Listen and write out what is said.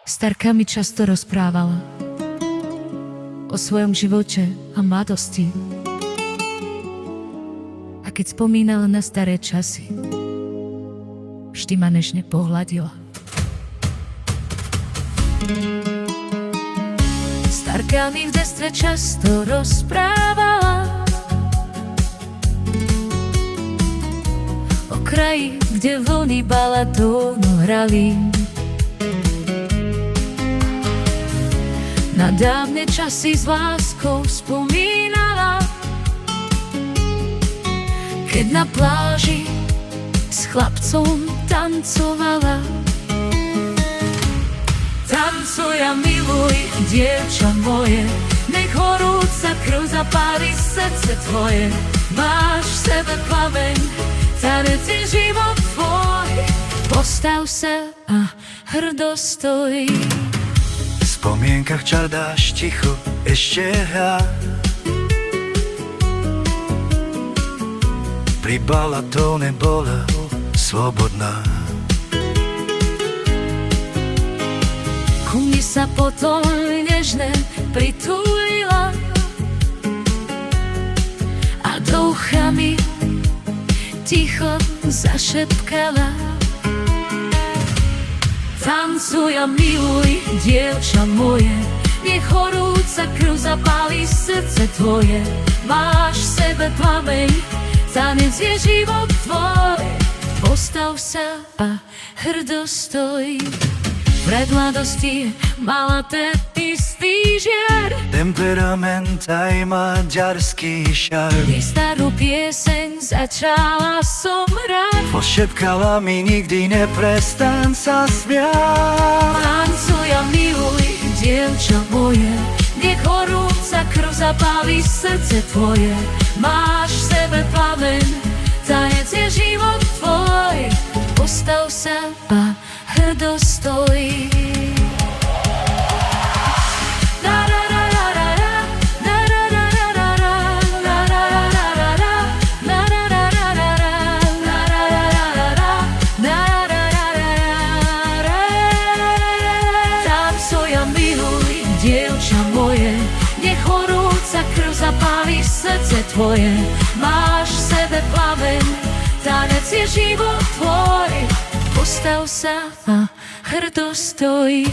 Starka mi často rozprávala o svojom živote a mladosti. A keď spomínala na staré časy, vždy ma nežne pohľadila. Starka mi v detstve často rozprávala o kraji, kde vlny balatónu hrali. Na dávne časy s láskou spomínala, keď na pláži s chlapcom tancovala. Tancuj a miluj, dievča moje, nech horúca krv zapáli srdce tvoje. Máš v sebe plameň, tanec je život tvoj. Postav sa a hrdo stoj. V spomienkach čardáš ticho ešte hrá. Pri balatóne bola slobodná. Ku mne sa potom nežne pritulila a do ucha mi ticho zašepkala. Tancuj a miluj, dievča moje, nech horúca krv zapáli srdce tvoje. Máš v sebe plameň, tanec je život tvoj. Postav sa a hrdo stoj. Pred mladosti mala ten istý žiar, Temperament aj maďarský šarm. jej starú pieseň začala som hrať. Pošepkala mi, nikdy neprestaň sa smiať. Tancuj a miluj, dievča moje, nech horúca krv zapáli srdce tvoje. Máš v sebe plameň, tanec je život tvoj. Postav sa a hrdo stoj. Tancuj a miluj, dievča moje, nech horúca krv zapáli srdce tvoje. Máš v sebe plameň, tanec je život tvoj. Postav sa a hrdo stoj.